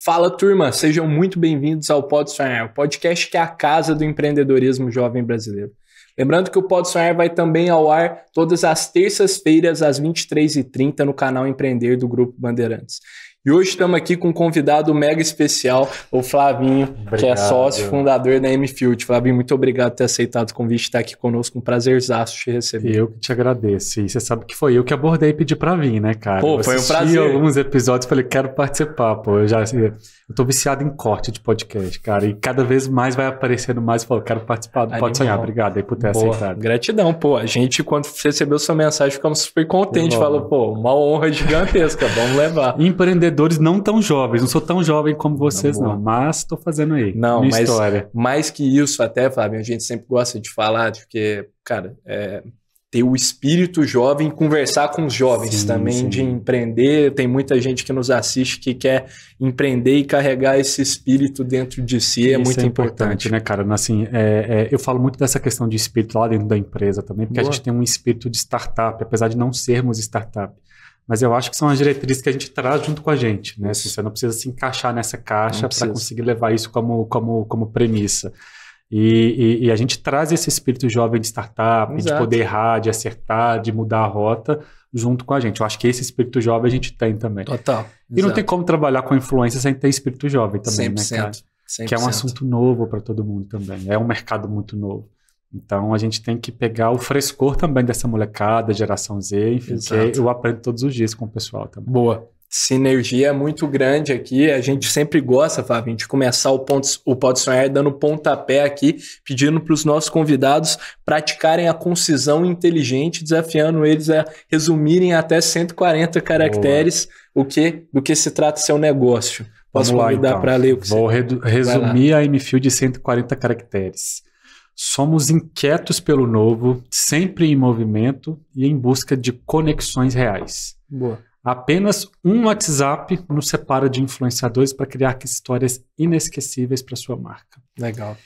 Fala, turma! Sejam muito bem-vindos ao Pode Sonhar, o podcast que é a casa do empreendedorismo jovem brasileiro. Lembrando que o Pode Sonhar vai também ao ar todas as terças-feiras, às 23h30, no canal Empreender do Grupo Bandeirantes. E hoje estamos aqui com um convidado mega especial, o Flavinho, que é sócio fundador da M-Field. Flavinho, muito obrigado por ter aceitado o convite de estar aqui conosco. Um prazerzaço te receber. Eu que te agradeço. E você sabe que foi eu que abordei e pedi pra vir, né, cara? Pô, foi um prazer. Eu alguns episódios e falei, quero participar, pô. Eu tô viciado em corte de podcast, cara. E cada vez mais vai aparecendo mais. Eu falo, quero participar do Pode Sonhar. Obrigado aí por ter aceitado. Gratidão, pô. A gente, quando recebeu sua mensagem, ficamos super contentes. Falou, pô, uma honra gigantesca. Vamos levar. Empreendedores não tão jovens. Não sou tão jovem como vocês, não. Mas tô fazendo aí. Não, minha mas história. Mais que isso até, Fábio, a gente sempre gosta de falar, porque, cara, ter o espírito jovem, conversar com os jovens também, de empreender. Tem muita gente que nos assiste que quer empreender e carregar esse espírito dentro de si. É muito importante, né, cara? Assim, eu falo muito dessa questão de espírito lá dentro da empresa também, porque a gente tem um espírito de startup, apesar de não sermos startup. Mas eu acho que são as diretrizes que a gente traz junto com a gente, né? Assim, você não precisa se encaixar nessa caixa para conseguir levar isso como premissa. E a gente traz esse espírito jovem de startup, de poder errar, de acertar, de mudar a rota junto com a gente. Eu acho que esse espírito jovem a gente tem também. Total. E não tem como trabalhar com influência sem ter espírito jovem também, 100%, né, cara? 100%. Que é um assunto novo para todo mundo também. É um mercado muito novo. Então, a gente tem que pegar o frescor também dessa molecada, geração Z, enfim, que eu aprendo todos os dias com o pessoal também. Boa. Sinergia é muito grande aqui. A gente sempre gosta, Fábio, de começar o Pode Sonhar dando pontapé aqui, pedindo para os nossos convidados praticarem a concisão inteligente, desafiando eles a resumirem até 140 caracteres do que se trata seu negócio. Posso convidar para ler o que Vou resumir a M-Field de 140 caracteres. Somos inquietos pelo novo, sempre em movimento e em busca de conexões reais. Boa. Apenas um WhatsApp nos separa de influenciadores para criar histórias inesquecíveis para sua marca. Legal.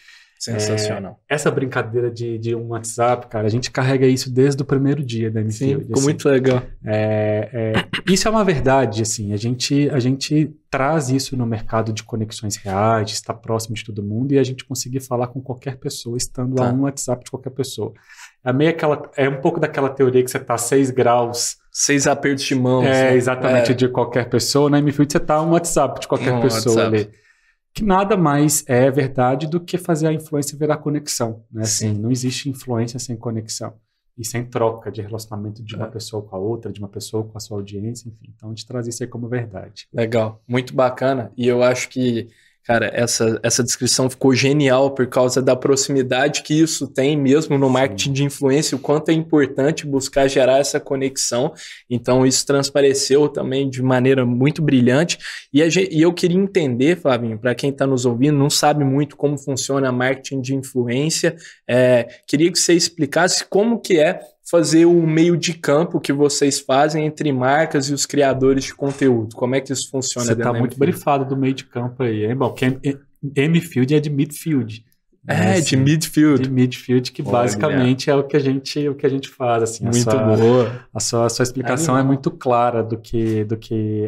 Sensacional. Essa brincadeira de um WhatsApp, cara, a gente carrega isso desde o primeiro dia da M-Field. Sim, ficou muito legal. Isso é uma verdade, assim, a gente traz isso no mercado de conexões reais, de estar próximo de todo mundo e a gente conseguir falar com qualquer pessoa, estando a um WhatsApp de qualquer pessoa. É um pouco daquela teoria que você está a 6 graus... 6 apertos de mão. Exatamente, de qualquer pessoa. Na M-Field você está a um WhatsApp de qualquer pessoa ali. Que nada mais é verdade do que fazer a influência virar conexão, né? Assim, não existe influência sem conexão e sem troca de relacionamento de uma pessoa com a outra, de uma pessoa com a sua audiência, enfim. Então a gente traz isso aí como verdade. Legal, muito bacana. E eu acho que, cara, essa descrição ficou genial por causa da proximidade que isso tem mesmo no marketing de influência, o quanto é importante buscar gerar essa conexão. Então isso transpareceu também de maneira muito brilhante. E eu queria entender, Flavinho, para quem está nos ouvindo, não sabe muito como funciona marketing de influência, queria que você explicasse como que é fazer o meio de campo que vocês fazem entre marcas e os criadores de conteúdo. Como é que isso funciona? Você está muito brifado do meio de campo aí, hein? Bom, porque M-Field é de midfield. De midfield. De midfield, que basicamente é o que a gente faz. Assim, muito boa. A sua explicação é muito clara do que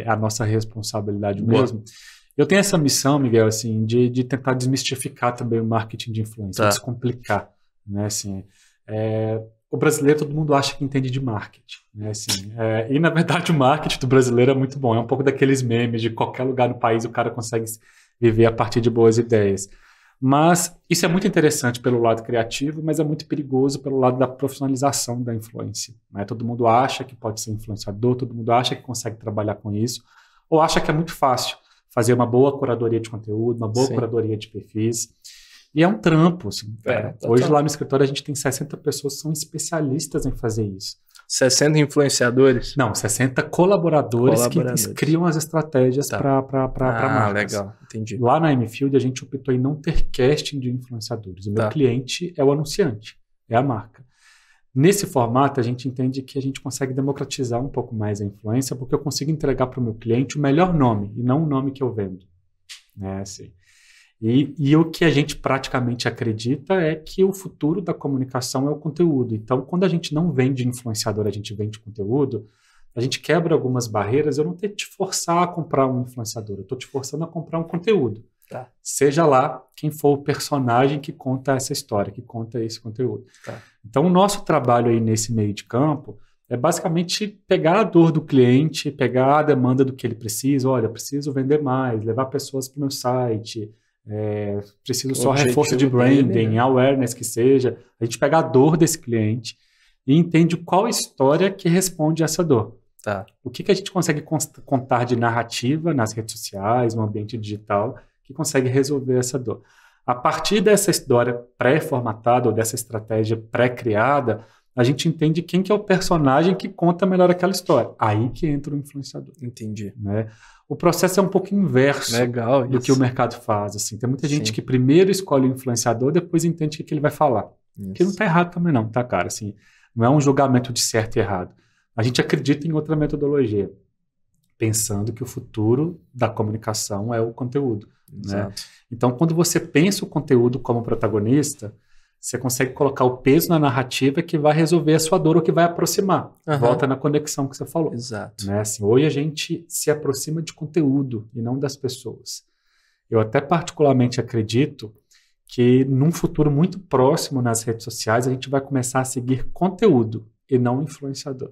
é a nossa responsabilidade mesmo. Eu tenho essa missão, Miguel, assim, de tentar desmistificar também o marketing de influência, descomplicar, né? Assim, o brasileiro, todo mundo acha que entende de marketing, né? Assim, e, na verdade, o marketing do brasileiro é muito bom. É um pouco daqueles memes de qualquer lugar no país o cara consegue viver a partir de boas ideias. Mas isso é muito interessante pelo lado criativo, mas é muito perigoso pelo lado da profissionalização da influência, né? Todo mundo acha que pode ser influenciador, todo mundo acha que consegue trabalhar com isso, ou acha que é muito fácil fazer uma boa curadoria de conteúdo, uma boa curadoria de perfis. E é um trampo, assim. Hoje lá no escritório a gente tem 60 pessoas que são especialistas em fazer isso. 60 influenciadores? Não, 60 colaboradores que criam as estratégias para marcas. Legal, entendi. Lá na M-Field a gente optou em não ter casting de influenciadores. O meu cliente é o anunciante, é a marca. Nesse formato a gente entende que a gente consegue democratizar um pouco mais a influência, porque eu consigo entregar para o meu cliente o melhor nome, e não o nome que eu vendo. Né, assim. E o que a gente praticamente acredita é que o futuro da comunicação é o conteúdo. Então, quando a gente não vende influenciador, a gente vende conteúdo, a gente quebra algumas barreiras. Eu não tenho que te forçar a comprar um influenciador, eu estou te forçando a comprar um conteúdo. Tá. Seja lá quem for o personagem que conta essa história, que conta esse conteúdo. Tá. Então, o nosso trabalho aí nesse meio de campo é basicamente pegar a dor do cliente, pegar a demanda do que ele precisa. Olha, preciso vender mais, levar pessoas para o meu site, preciso só reforço de branding, dele, né? Awareness que seja. A gente pega a dor desse cliente e entende qual história que responde a essa dor. Tá. O que a gente consegue contar de narrativa nas redes sociais, no ambiente digital, que consegue resolver essa dor. A partir dessa história pré-formatada ou dessa estratégia pré-criada, a gente entende quem que é o personagem que conta melhor aquela história. Aí que entra o influenciador. Entendi. Né? O processo é um pouco inverso do que o mercado faz. Assim. Tem muita gente que primeiro escolhe o influenciador, depois entende o que ele vai falar. Isso. Que não está errado também não, tá, cara? Assim, não é um julgamento de certo e errado. A gente acredita em outra metodologia, pensando que o futuro da comunicação é o conteúdo. Né? Então, quando você pensa o conteúdo como protagonista, você consegue colocar o peso na narrativa que vai resolver a sua dor ou que vai aproximar. Volta na conexão que você falou. Exato. Né? Assim, hoje a gente se aproxima de conteúdo e não das pessoas. Eu até particularmente acredito que num futuro muito próximo nas redes sociais a gente vai começar a seguir conteúdo e não influenciador.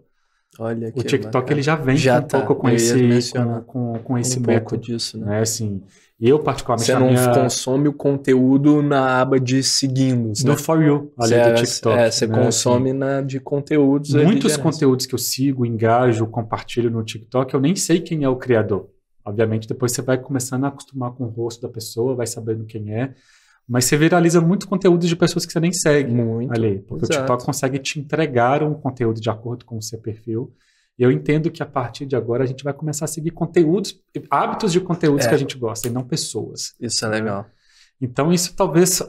Olha, o TikTok ele já vem pouco com esse método disso, né? Assim, eu particularmente você não consome o conteúdo na aba de seguindo, no For You, além do TikTok. Você consome na de conteúdos. Muitos conteúdos que eu sigo, engajo, compartilho no TikTok, eu nem sei quem é o criador. Obviamente, depois você vai começando a acostumar com o rosto da pessoa, vai sabendo quem é. Mas você viraliza muito conteúdo de pessoas que você nem segue ali. Porque o TikTok consegue te entregar um conteúdo de acordo com o seu perfil. E eu entendo que a partir de agora a gente vai começar a seguir conteúdos, hábitos de conteúdos que a gente gosta, e não pessoas. Isso é legal. Então isso talvez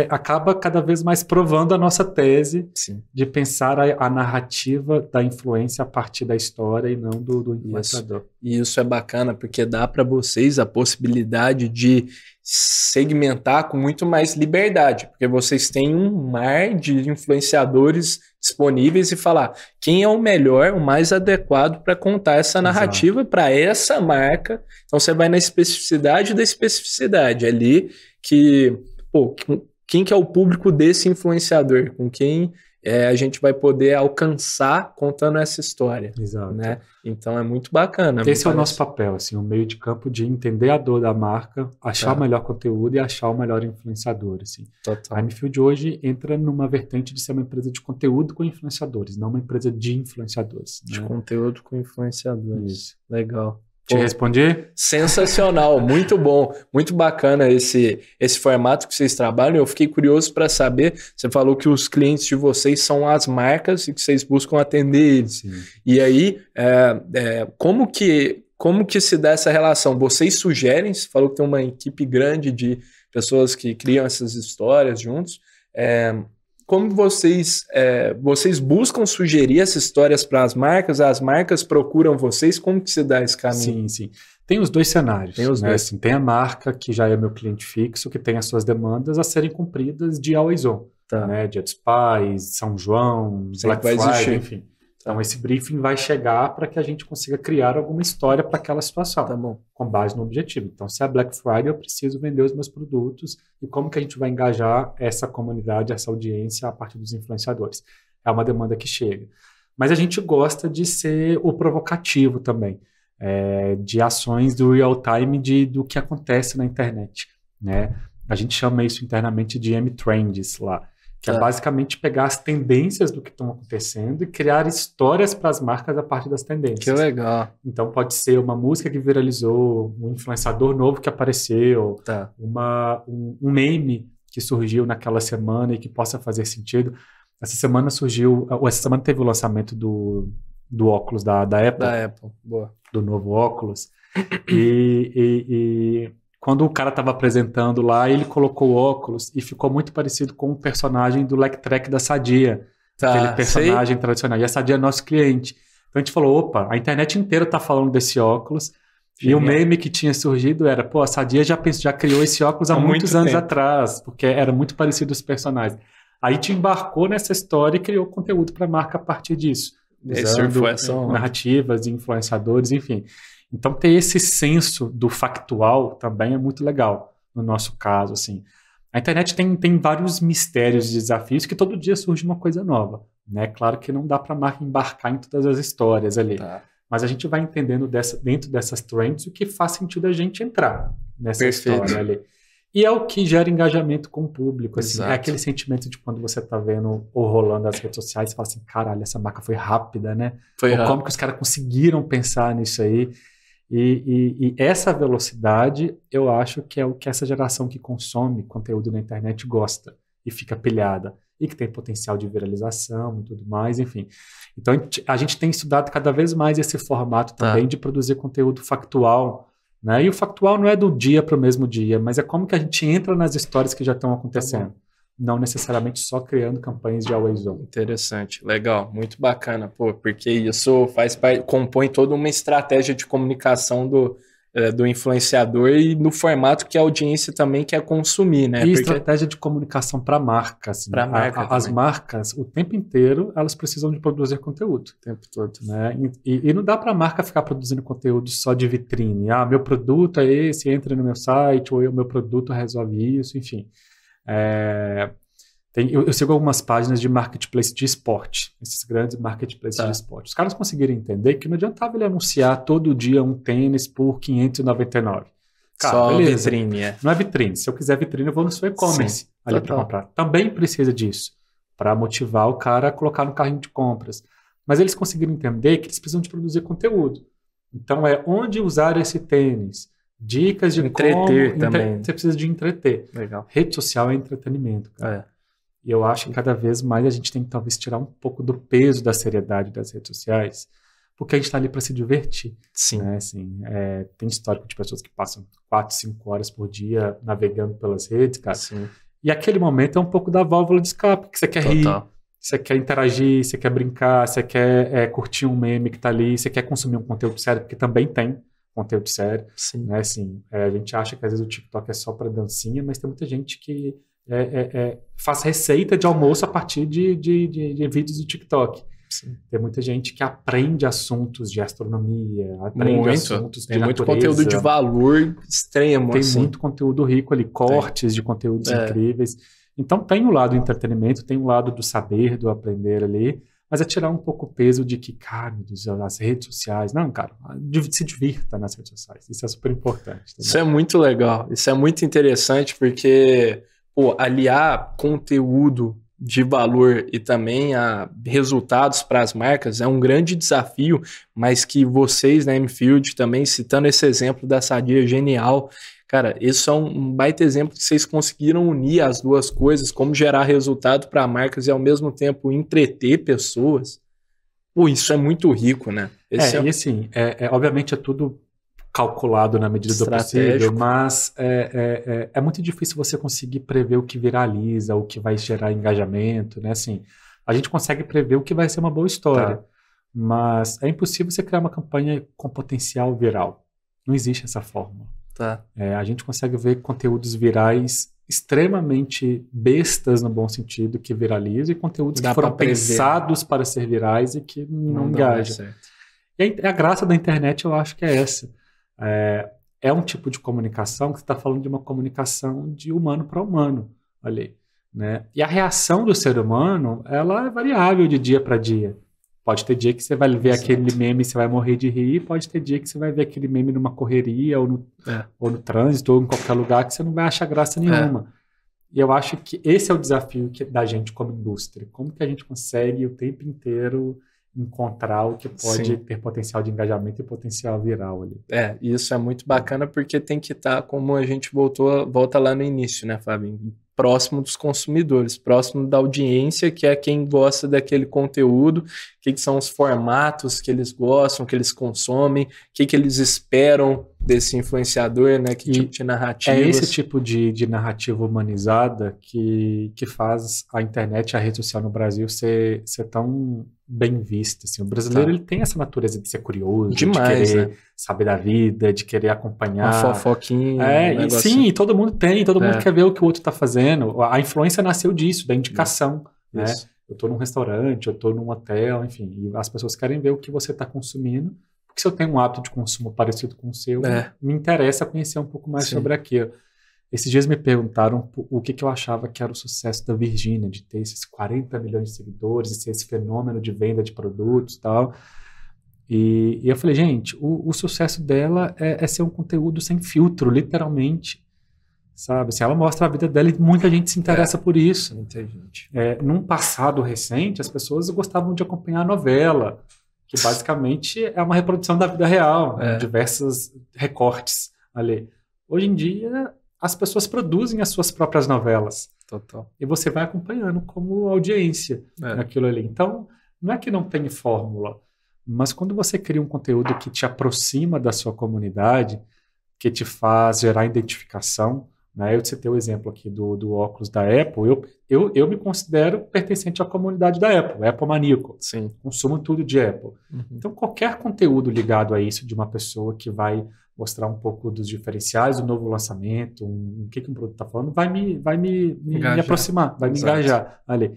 acaba cada vez mais provando a nossa tese de pensar a narrativa da influência a partir da história e não do influenciador. E isso é bacana porque dá para vocês a possibilidade de segmentar com muito mais liberdade, porque vocês têm um mar de influenciadores disponíveis e falar quem é o melhor, o mais adequado para contar essa narrativa para essa marca. Então você vai na especificidade da especificidade ali, que, quem que é o público desse influenciador, com quem a gente vai poder alcançar contando essa história. Exato. Né? Então é muito bacana. Esse é o nosso papel, assim, o meio de campo de entender a dor da marca, achar o melhor conteúdo e achar o melhor influenciador. Assim. Total. A MField hoje entra numa vertente de ser uma empresa de conteúdo com influenciadores, não uma empresa de influenciadores. De conteúdo com influenciadores. Isso. Legal. Te respondi? Sensacional, muito bom, muito bacana esse formato que vocês trabalham. Eu fiquei curioso para saber, você falou que os clientes de vocês são as marcas e que vocês buscam atender eles. Sim. E aí, como que se dá essa relação? Vocês sugerem, você falou que tem uma equipe grande de pessoas que criam essas histórias juntos. Como vocês buscam sugerir essas histórias para as marcas procuram vocês, como que se dá esse caminho? Sim. Tem os dois cenários. Tem os dois. Assim, tem a marca, que já é meu cliente fixo, que tem as suas demandas a serem cumpridas de always on. Né? Dia dos Pais, São João, Black Friday, enfim. Então, esse briefing vai chegar para que a gente consiga criar alguma história para aquela situação, tá bom, com base no objetivo. Então, se é Black Friday, eu preciso vender os meus produtos e como que a gente vai engajar essa comunidade, essa audiência a partir dos influenciadores. É uma demanda que chega. Mas a gente gosta de ser o provocativo também, de ações do real time do que acontece na internet. Né? A gente chama isso internamente de M-Trends lá. Que é basicamente pegar as tendências do que estão acontecendo e criar histórias para as marcas a partir das tendências. Que legal. Então pode ser uma música que viralizou, um influenciador novo que apareceu, um meme que surgiu naquela semana e que possa fazer sentido. Essa semana teve o lançamento do óculos da Apple. Da Apple, boa. Do novo óculos. E quando o cara estava apresentando lá, ele colocou o óculos e ficou muito parecido com o personagem do Leg Track da Sadia. Aquele personagem tradicional. E a Sadia é nosso cliente. Então a gente falou, opa, a internet inteira está falando desse óculos. Genial. E o meme que tinha surgido era, a Sadia já criou esse óculos há muitos anos atrás, porque era muito parecido os personagens. Aí te embarcou nessa história e criou conteúdo para a marca a partir disso. usando narrativas de influenciadores, enfim. Então, ter esse senso do factual também é muito legal, no nosso caso, assim. A internet tem vários mistérios e desafios que todo dia surge uma coisa nova, né? Claro que não dá para a marca embarcar em todas as histórias ali, mas a gente vai entendendo dentro dessas trends o que faz sentido a gente entrar nessa história ali. E é o que gera engajamento com o público, assim. É aquele sentimento de quando você tá vendo ou rolando as redes sociais, você fala assim, caralho, essa marca foi rápida, né? Como que os caras conseguiram pensar nisso aí? E essa velocidade, eu acho que é o que essa geração que consome conteúdo na internet gosta e fica pilhada. E que tem potencial de viralização e tudo mais, enfim. Então, a gente tem estudado cada vez mais esse formato também de produzir conteúdo factual, né? E o factual não é do dia para o mesmo dia, mas é como que a gente entra nas histórias que já estão acontecendo. Não necessariamente só criando campanhas de always on. Interessante, legal, muito bacana, porque isso compõe toda uma estratégia de comunicação do influenciador e no formato que a audiência também quer consumir, né? E estratégia de comunicação para marca. Assim, as marcas, o tempo inteiro, elas precisam de produzir conteúdo. O tempo todo. Né? E não dá para a marca ficar produzindo conteúdo só de vitrine. Meu produto é esse, entra no meu site, ou o meu produto resolve isso, enfim. Eu sigo algumas páginas de marketplace de esporte, esses grandes marketplaces de esporte. Os caras conseguiram entender que não adiantava ele anunciar todo dia um tênis por R$599. Cara, só beleza. Vitrine, Não é vitrine. Se eu quiser vitrine, eu vou no seu e-commerce ali para comprar. Também precisa disso, para motivar o cara a colocar no carrinho de compras. Mas eles conseguiram entender que eles precisam de produzir conteúdo. Então, onde usar esse tênis. Dicas de entreter também. Você precisa de entreter. Legal. Rede social é entretenimento, cara. E eu acho que cada vez mais a gente tem que talvez tirar um pouco do peso da seriedade das redes sociais, porque a gente está ali para se divertir. Sim. Né? Assim, tem histórico de pessoas que passam 4, 5 horas por dia navegando pelas redes, cara. Sim. E aquele momento é um pouco da válvula de escape, que você quer rir, você quer interagir, você quer brincar, você quer curtir um meme que está ali, você quer consumir um conteúdo sério, porque também tem conteúdo sério. Sim. Né? Assim, a gente acha que às vezes o TikTok é só para dancinha, mas tem muita gente que faz receita de almoço a partir de vídeos do TikTok. Sim. Tem muita gente que aprende assuntos de astronomia, aprende assuntos de tem muito natureza. conteúdo de valor extremo. Tem muito conteúdo rico ali, cortes de conteúdos incríveis. Então tem o lado do entretenimento, tem o lado do saber, do aprender ali, mas é tirar um pouco o peso de que, cara, meu Deus, as redes sociais. Não, cara, se divirta nas redes sociais. Isso é super importante. Também. Isso é muito legal. Isso é muito interessante porque aliar conteúdo de valor e também a resultados para as marcas é um grande desafio, mas que vocês na M-Field também, citando esse exemplo da Sadia genial, cara, isso é um baita exemplo que vocês conseguiram unir as duas coisas, como gerar resultado para marcas e ao mesmo tempo entreter pessoas. Isso é muito rico, né? E assim, obviamente é tudo calculado na medida do possível, mas é muito difícil você conseguir prever o que viraliza, o que vai gerar engajamento, né? Assim, a gente consegue prever o que vai ser uma boa história, mas é impossível você criar uma campanha com potencial viral. Não existe essa fórmula. A gente consegue ver conteúdos virais extremamente bestas no bom sentido, que viralizam, e conteúdos que foram pensados para ser virais e que não engajam. E a graça da internet, eu acho que é essa. É um tipo de comunicação que você está falando de uma comunicação de humano para humano ali, né? E a reação do ser humano, ela é variável de dia para dia. Pode ter dia que você vai ver aquele meme e você vai morrer de rir, pode ter dia que você vai ver aquele meme numa correria ou no trânsito ou em qualquer lugar que você não vai achar graça nenhuma. E eu acho que esse é o desafio da gente como indústria. Como que a gente consegue o tempo inteiro encontrar o que pode ter potencial de engajamento e potencial viral ali. Isso é muito bacana porque tem que estar, como a gente volta lá no início, né, Fábio? Próximo dos consumidores, próximo da audiência, que é quem gosta daquele conteúdo, o que são os formatos que eles gostam, que eles consomem, o que eles esperam desse influenciador, né? Que tipo de narrativas. É esse tipo de narrativa humanizada que faz a internet e a rede social no Brasil ser tão bem vista. Assim. O brasileiro ele tem essa natureza de ser curioso, demais, de querer saber da vida, de querer acompanhar. Uma fofoquinha. Sim, todo mundo tem, todo mundo quer ver o que o outro está fazendo. A influência nasceu disso, da indicação. Né? Eu estou num restaurante, eu estou num hotel, enfim, e as pessoas querem ver o que você está consumindo, porque se eu tenho um hábito de consumo parecido com o seu, me interessa conhecer um pouco mais sobre aquilo. Esses dias me perguntaram o que eu achava que era o sucesso da Virgínia, de ter esses 40 milhões de seguidores, e ser esse fenômeno de venda de produtos e tal. E eu falei, gente, o sucesso dela é ser um conteúdo sem filtro, literalmente. Sabe? Assim, ela mostra a vida dela e muita gente se interessa por isso. Muita gente. Num passado recente, as pessoas gostavam de acompanhar a novela, que basicamente é uma reprodução da vida real, diversos recortes ali. Hoje em dia, as pessoas produzem as suas próprias novelas. Total. E você vai acompanhando como audiência naquilo ali. Então, não é que não tem fórmula, mas quando você cria um conteúdo que te aproxima da sua comunidade, que te faz gerar identificação, né? Eu citei o exemplo aqui do óculos da Apple. Eu me considero pertencente à comunidade da Apple maníaco. Sim. Consumo tudo de Apple. Então, qualquer conteúdo ligado a isso de uma pessoa que vai mostrar um pouco dos diferenciais do novo lançamento, o que um produto está falando, vai me aproximar, vai me engajar ali.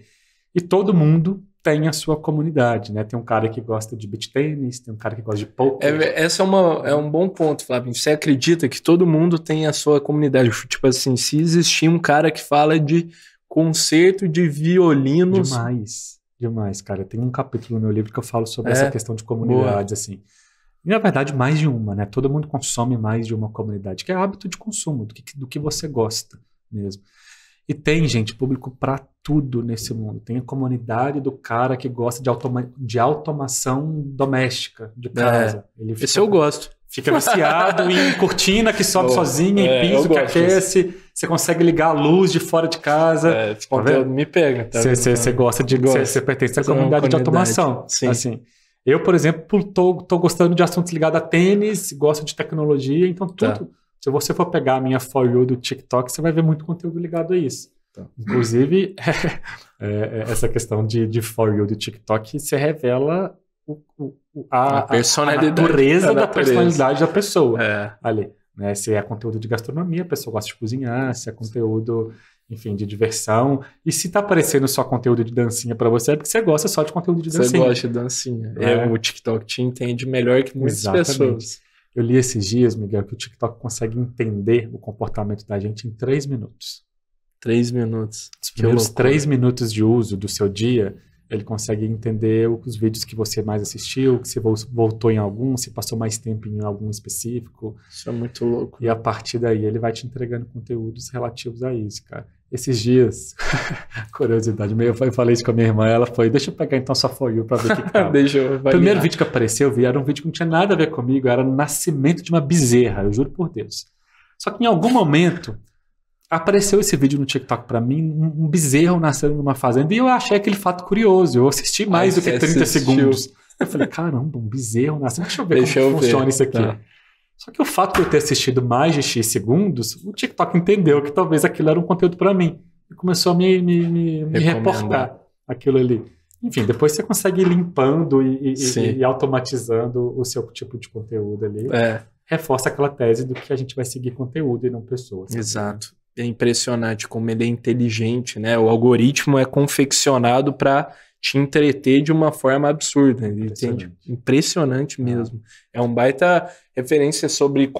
E todo mundo tem a sua comunidade, né? Tem um cara que gosta de beach tênis, tem um cara que gosta de poker. Essa é um bom ponto, Flávio. Você acredita que todo mundo tem a sua comunidade? Tipo assim, se existir um cara que fala de concerto de violinos... Demais, cara. Tem um capítulo no meu livro que eu falo sobre essa questão de comunidades, assim. E, na verdade, mais de uma, né? Todo mundo consome mais de uma comunidade, que é hábito de consumo, do que você gosta mesmo. E tem, gente, público para tudo nesse mundo. Tem a comunidade do cara que gosta de automação doméstica de casa. Esse eu gosto. Fica viciado em cortina que sobe sozinha, em piso que aquece. Você consegue ligar a luz de fora de casa. Me pega. Você gosta de... Você pertence à comunidade de automação. Sim. Assim, eu, por exemplo, tô gostando de assuntos ligados a tênis, gosto de tecnologia, então tudo... Se você for pegar a minha For You do TikTok, você vai ver muito conteúdo ligado a isso. Inclusive, essa questão de For You do TikTok, você revela a natureza da personalidade da pessoa ali. Né? Se é conteúdo de gastronomia, a pessoa gosta de cozinhar, se é conteúdo, enfim, de diversão. E se tá aparecendo só conteúdo de dancinha para você, é porque você gosta só de conteúdo de dancinha. Você gosta de dancinha. O TikTok te entende melhor que muitas pessoas. Eu li esses dias, Miguel, que o TikTok consegue entender o comportamento da gente em 3 minutos. 3 minutos. Os primeiros 3 minutos de uso do seu dia, ele consegue entender os vídeos que você mais assistiu, que você voltou em algum, se passou mais tempo em algum específico. Isso é muito louco. E a partir daí ele vai te entregando conteúdos relativos a isso, cara. Esses dias, curiosidade, eu falei isso com a minha irmã, ela foi, deixa eu pegar então só For You pra ver o que tava. O primeiro vídeo que apareceu, eu vi, era um vídeo que não tinha nada a ver comigo, era o nascimento de uma bezerra, eu juro por Deus. Só que em algum momento, apareceu esse vídeo no TikTok pra mim, um bezerro nascendo numa fazenda, e eu achei aquele fato curioso, eu assisti mais do que 30 segundos. Eu falei, caramba, um bezerro nascendo, deixa eu ver como funciona isso aqui. Só que o fato de eu ter assistido mais de X segundos, o TikTok entendeu que talvez aquilo era um conteúdo para mim. E começou a me reportar aquilo ali. Enfim, depois você consegue ir limpando e automatizando o seu tipo de conteúdo ali. Reforça aquela tese do que a gente vai seguir conteúdo e não pessoas. Exato. É impressionante como ele é inteligente, né? O algoritmo é confeccionado para te entreter de uma forma absurda. Impressionante mesmo. É um baita referência sobre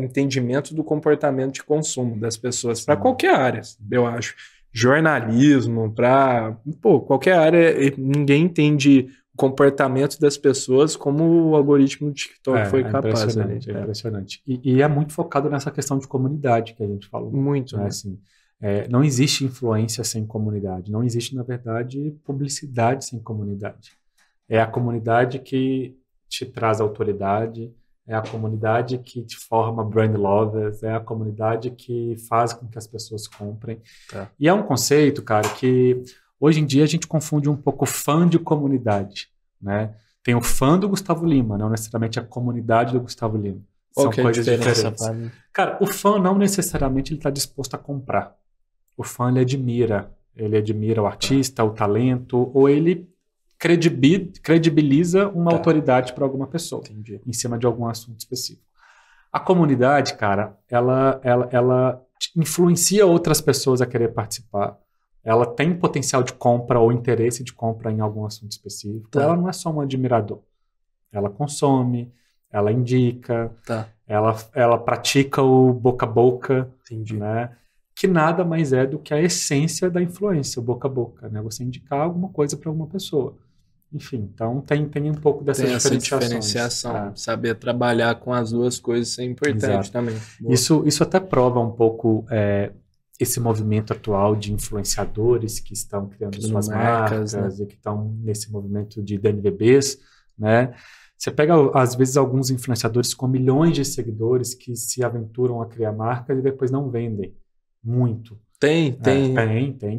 entendimento do comportamento de consumo das pessoas para qualquer área, eu acho. Jornalismo, para qualquer área, ninguém entende o comportamento das pessoas como o algoritmo do TikTok foi capaz. É impressionante. E é muito focado nessa questão de comunidade que a gente falou. Muito, né? Assim, não existe influência sem comunidade. Não existe, na verdade, publicidade sem comunidade. É a comunidade que te traz autoridade, é a comunidade que te forma brand lovers, é a comunidade que faz com que as pessoas comprem. E é um conceito, cara, que hoje em dia a gente confunde um pouco fã de comunidade, né? Tem o fã do Gustavo Lima, não necessariamente a comunidade do Gustavo Lima. São coisas diferentes. Cara, o fã não necessariamente ele está disposto a comprar. O fã ele admira o artista, o talento, ou ele credibiliza uma autoridade para alguma pessoa, em cima de algum assunto específico. A comunidade, cara, ela influencia outras pessoas a querer participar, ela tem potencial de compra ou interesse de compra em algum assunto específico. Tá. Ela não é só um admirador. Ela consome, ela indica, Tá. ela pratica o boca a boca, Entendi. né? Que nada mais é do que a essência da influência, o boca a boca, né? Você indicar alguma coisa para alguma pessoa. Enfim, então tem um pouco dessas Tem essa diferenciações. diferenciação. Saber trabalhar com as duas coisas é importante Exato. também. Isso até prova um pouco esse movimento atual de influenciadores que estão criando suas marcas, né? E que estão nesse movimento de DNVBs, né? Você pega, às vezes, alguns influenciadores com milhões de seguidores que se aventuram a criar marcas e depois não vendem muito. Tem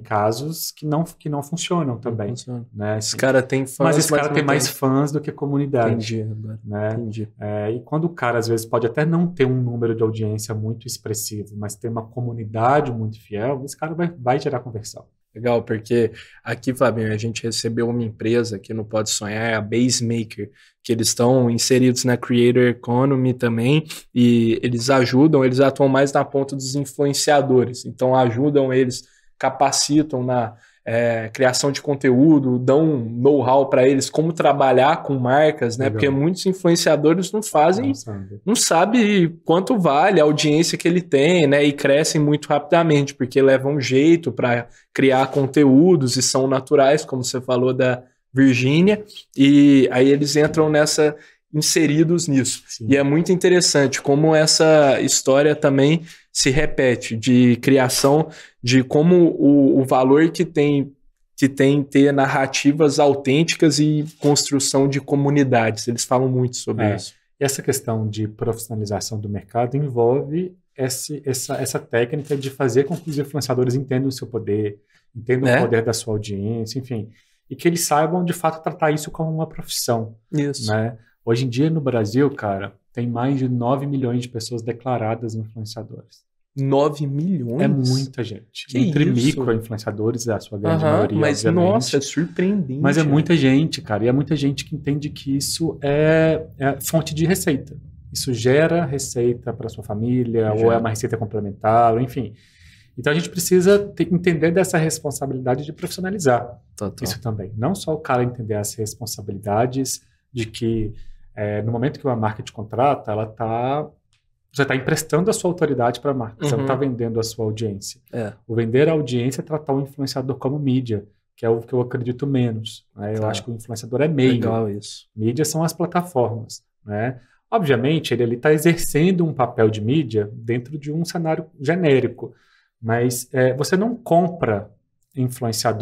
casos que não funcionam também. Não funciona. Né? Esse cara tem fãs, mas esse cara tem mais fãs do que comunidade. Entendi. Né? Entendi. E quando o cara, às vezes, pode até não ter um número de audiência muito expressivo, mas tem uma comunidade muito fiel, esse cara vai gerar conversão. Legal, porque aqui, Fabinho, a gente recebeu uma empresa que não pode sonhar, é a Basemaker, que eles estão inseridos na Creator Economy também, e eles atuam mais na ponta dos influenciadores, então ajudam eles, capacitam na criação de conteúdo, dão um know-how para eles como trabalhar com marcas, né? Legal. Porque muitos influenciadores não sabem quanto vale a audiência que ele tem, né? E crescem muito rapidamente, porque levam jeito para criar conteúdos e são naturais, como você falou da Virgínia, e aí eles entram inseridos nisso. Sim. E é muito interessante como essa história também se repete, de criação, de como o valor que tem ter narrativas autênticas e construção de comunidades. Eles falam muito sobre isso. E essa questão de profissionalização do mercado envolve essa técnica de fazer com que os influenciadores entendam o seu poder, entendam o poder da sua audiência, enfim, e que eles saibam, de fato, tratar isso como uma profissão. Isso. Né? Hoje em dia, no Brasil, cara, tem mais de 9 milhões de pessoas declaradas influenciadores. 9 milhões? É muita gente. Que Entre isso? micro-influenciadores, a sua grande maioria, mas, obviamente. Nossa, é surpreendente. Mas é muita gente, cara. E é muita gente que entende que isso é fonte de receita. Isso gera receita para sua família, ou é uma receita complementar, enfim. Então a gente precisa entender dessa responsabilidade de profissionalizar isso também. Não só o cara entender as responsabilidades de que no momento que uma marca te contrata, você está emprestando a sua autoridade para a marca, você não está vendendo a sua audiência. O vender a audiência é tratar o influenciador como mídia, que é o que eu acredito menos. Né? Eu acho que o influenciador é meio. Legal isso. Mídia são as plataformas. Né? Obviamente, ele está exercendo um papel de mídia dentro de um cenário genérico, mas você não compra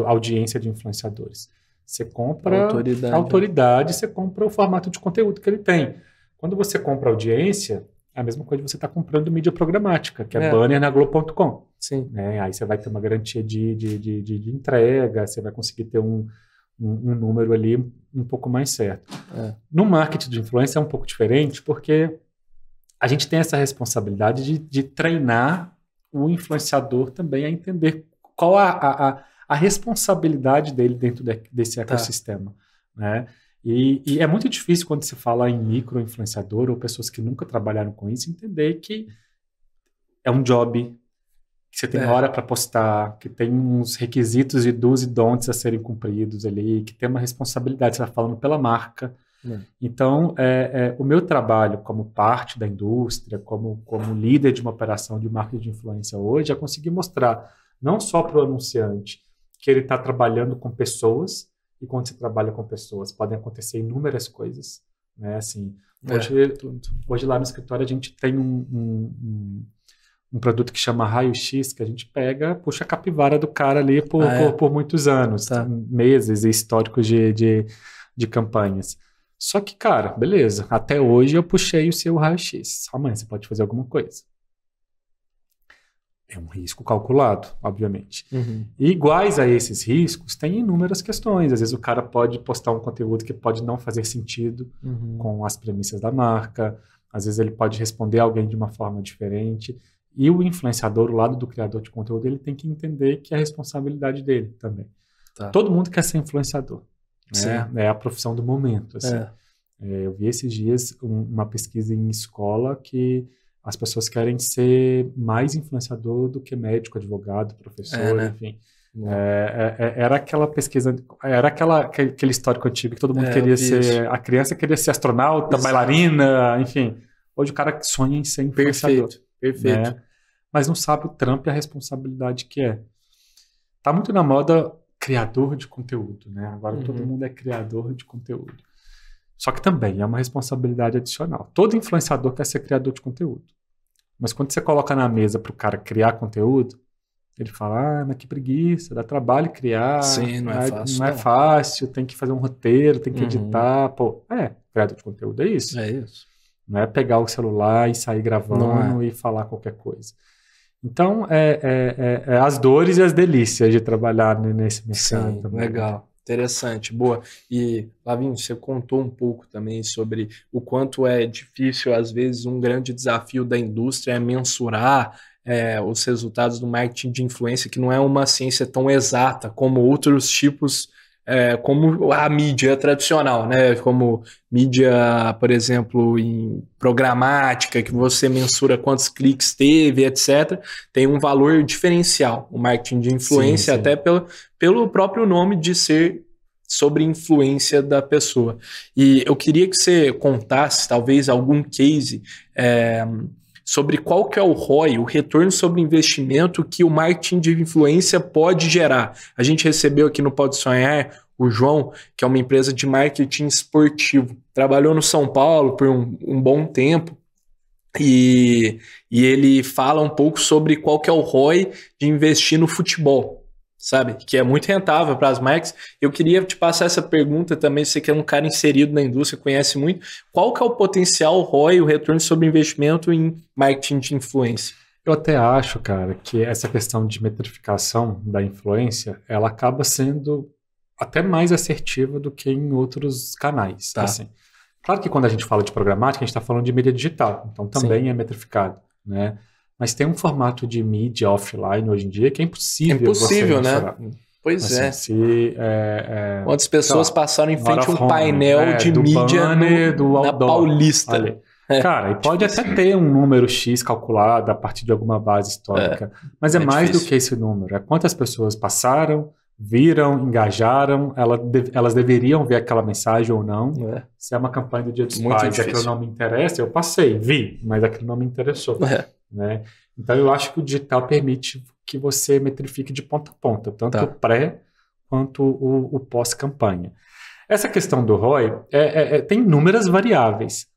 audiência de influenciadores. Você compra autoridade, você compra o formato de conteúdo que ele tem. Quando você compra audiência, é a mesma coisa que você está comprando mídia programática, que é banner na Globo.com. Sim. Né? Aí você vai ter uma garantia de entrega, você vai conseguir ter um número ali um pouco mais certo. No marketing de influência é um pouco diferente, porque a gente tem essa responsabilidade de treinar o influenciador também a entender qual a responsabilidade dele dentro desse ecossistema. Né? E é muito difícil quando se fala em micro-influenciador ou pessoas que nunca trabalharam com isso, entender que é um job, que você tem hora para postar, que tem uns requisitos de do's e don'ts a serem cumpridos ali, que tem uma responsabilidade, você está falando pela marca. Então, o meu trabalho como parte da indústria, como líder de uma operação de marketing de influência hoje, é conseguir mostrar não só para o anunciante que ele está trabalhando com pessoas, e quando você trabalha com pessoas, podem acontecer inúmeras coisas. Né? Assim, hoje lá no escritório a gente tem um produto que chama Raio-X, que a gente puxa a capivara do cara ali por muitos anos, meses e históricos de campanhas. Só que, cara, beleza, até hoje eu puxei o seu Raio-X. Amanhã você pode fazer alguma coisa. É um risco calculado, obviamente. E iguais a esses riscos, tem inúmeras questões. Às vezes o cara pode postar um conteúdo que pode não fazer sentido com as premissas da marca. Às vezes ele pode responder alguém de uma forma diferente. E o influenciador, o lado do criador de conteúdo, ele tem que entender que é a responsabilidade dele também. Todo mundo quer ser influenciador. Né? É a profissão do momento. Assim. Eu vi esses dias uma pesquisa em escola que as pessoas querem ser mais influenciador do que médico, advogado, professor, enfim. Era aquela pesquisa, era aquele histórico antigo que todo mundo queria ser, a criança queria ser astronauta, bailarina, enfim. Hoje o cara sonha em ser influenciador. Perfeito. Né? Mas não sabe o trampo e a responsabilidade que é. Tá muito na moda criador de conteúdo, né? Agora todo mundo é criador de conteúdo. Só que também é uma responsabilidade adicional. Todo influenciador quer ser criador de conteúdo. Mas quando você coloca na mesa para o cara criar conteúdo, ele fala, mas que preguiça, dá trabalho criar. Sim, não é fácil. Não é fácil, tem que fazer um roteiro, tem que editar. Pô, criador de conteúdo é isso. É isso. Não é pegar o celular e sair gravando e falar qualquer coisa. Então, as dores e as delícias de trabalhar nesse mercado. Sim, também. legal. Interessante, boa. E, Lavinho, você contou um pouco também sobre o quanto é difícil, às vezes, um grande desafio da indústria é mensurar os resultados do marketing de influência, que não é uma ciência tão exata como outros tipos, como a mídia tradicional, né? Como mídia, por exemplo, em programática, que você mensura quantos cliques teve, etc. Tem um valor diferencial, o marketing de influência, sim. Até pelo próprio nome de ser sobre influência da pessoa. E eu queria que você contasse, talvez, algum case sobre qual que é o ROI, o retorno sobre investimento que o marketing de influência pode gerar. A gente recebeu aqui no Pode Sonhar o João, que é uma empresa de marketing esportivo. Trabalhou no São Paulo por um bom tempo e ele fala um pouco sobre qual que é o ROI de investir no futebol, sabe? Que é muito rentável para as marcas. Eu queria te passar essa pergunta também, você que é um cara inserido na indústria, conhece muito. Qual que é o potencial ROI, o retorno sobre investimento em marketing de influência? Eu até acho, cara, que essa questão de metrificação da influência, ela acaba sendo até mais assertiva do que em outros canais. Tá. Assim. Claro que quando a gente fala de programática, a gente está falando de mídia digital, então também é metrificado, né? Mas tem um formato de mídia offline hoje em dia que é impossível você mensurar. Né? Pois assim, quantas pessoas passaram em frente a um painel de mídia na Paulista. Ali. Cara, e pode até ter um número X calculado a partir de alguma base histórica, mas é mais difícil do que esse número. É quantas pessoas passaram, viram, engajaram, elas deveriam ver aquela mensagem ou não. Se é uma campanha do Dia dos Pais e aquilo não me interessa, eu passei, vi, mas aquilo não me interessou. Né? Então eu acho que o digital permite que você metrifique de ponta a ponta, tanto o pré quanto o pós-campanha. Essa questão do ROI tem inúmeras variáveis.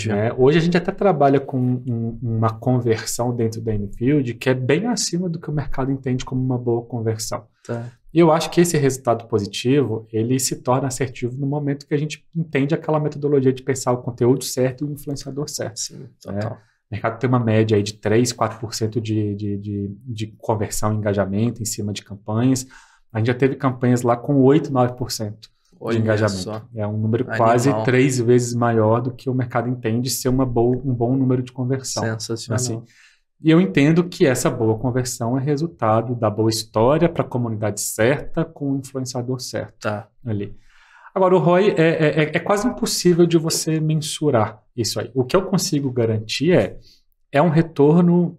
Né? Hoje a gente até trabalha com uma conversão dentro da Mfield que é bem acima do que o mercado entende como uma boa conversão. E eu acho que esse resultado positivo, ele se torna assertivo no momento que a gente entende aquela metodologia de pensar o conteúdo certo e o influenciador certo. Sim, total. O mercado tem uma média aí de 3, 4% de conversão e engajamento em cima de campanhas. A gente já teve campanhas lá com 8, 9% de engajamento. Só. É um número quase 3 vezes maior do que o mercado entende ser um bom número de conversão. Sensacional. Assim, e eu entendo que essa boa conversão é resultado da boa história para a comunidade certa com o influenciador certo ali. Agora, o ROI é quase impossível de você mensurar isso aí. O que eu consigo garantir é um retorno